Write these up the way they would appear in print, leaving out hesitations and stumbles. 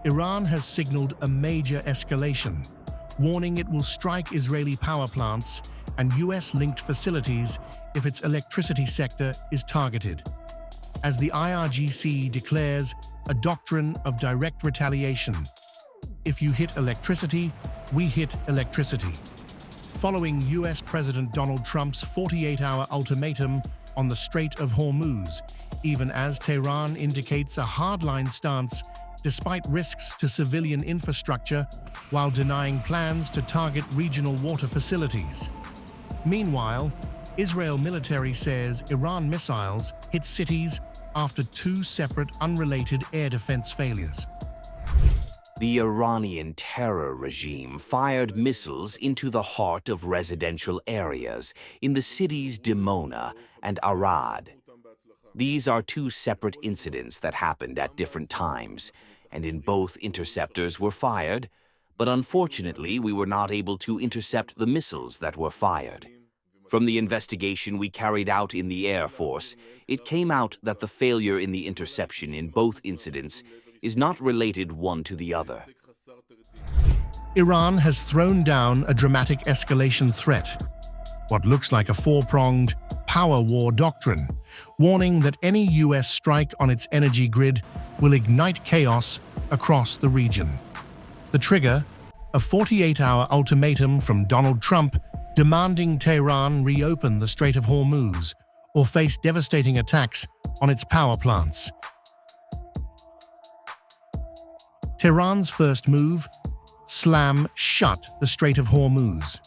Iran has signaled a major escalation, warning it will strike Israeli power plants and US-linked facilities if its electricity sector is targeted. As the IRGC declares a doctrine of direct retaliation, if you hit electricity, we hit electricity. Following US President Donald Trump's 48-hour ultimatum on the Strait of Hormuz, even as Tehran indicates a hardline stance despite risks to civilian infrastructure while denying plans to target regional water facilities. Meanwhile, Israel military says Iran missiles hit cities after two separate unrelated air defense failures. The Iranian terror regime fired missiles into the heart of residential areas in the cities Dimona and Arad. These are two separate incidents that happened at different times, and in both interceptors were fired, but unfortunately we were not able to intercept the missiles that were fired. From the investigation we carried out in the Air Force, it came out that the failure in the interception in both incidents is not related one to the other. Iran has thrown down a dramatic escalation threat, what looks like a four-pronged power war doctrine, warning that any US strike on its energy grid will ignite chaos across the region. The trigger, a 48-hour ultimatum from Donald Trump demanding Tehran reopen the Strait of Hormuz or face devastating attacks on its power plants. Tehran's first move: slam shut the Strait of Hormuz.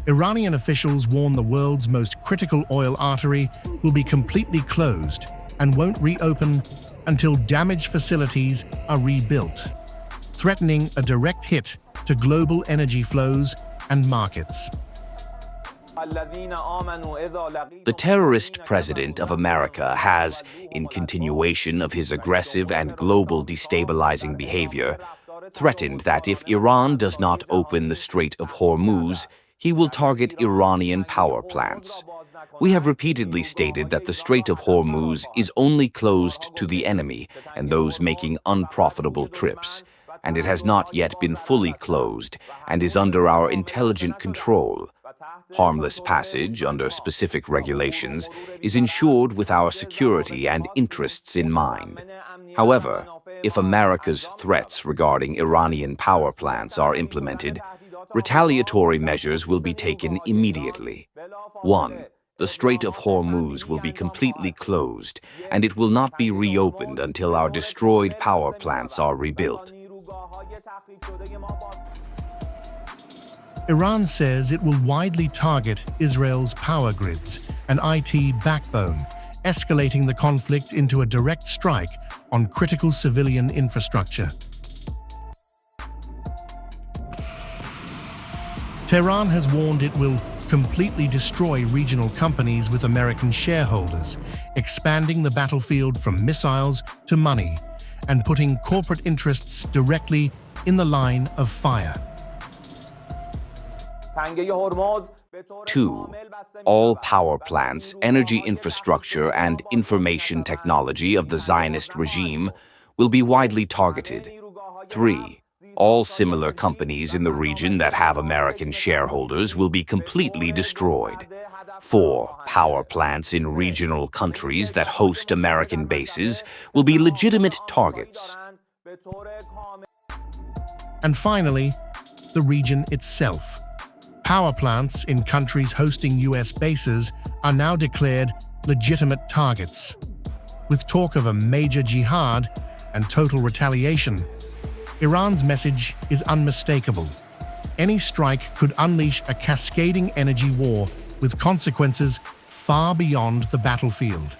Iranian officials warn the world's most critical oil artery will be completely closed and won't reopen until damaged facilities are rebuilt, threatening a direct hit to global energy flows and markets. The terrorist president of America has, in continuation of his aggressive and global destabilizing behavior, threatened that if Iran does not open the Strait of Hormuz, he will target Iranian power plants. We have repeatedly stated that the Strait of Hormuz is only closed to the enemy and those making unprofitable trips, and it has not yet been fully closed and is under our intelligent control. Harmless passage under specific regulations is ensured with our security and interests in mind. However, if America's threats regarding Iranian power plants are implemented, retaliatory measures will be taken immediately. 1. The Strait of Hormuz will be completely closed, and it will not be reopened until our destroyed power plants are rebuilt. Iran says it will widely target Israel's power grids and IT backbone, escalating the conflict into a direct strike on critical civilian infrastructure. Tehran has warned it will completely destroy regional companies with American shareholders, expanding the battlefield from missiles to money and putting corporate interests directly in the line of fire. 2. All power plants, energy infrastructure, and information technology of the Zionist regime will be widely targeted. 3. All similar companies in the region that have American shareholders will be completely destroyed. 4. Power plants in regional countries that host American bases will be legitimate targets. And finally, the region itself. Power plants in countries hosting US bases are now declared legitimate targets. With talk of a major jihad and total retaliation, Iran's message is unmistakable. Any strike could unleash a cascading energy war with consequences far beyond the battlefield.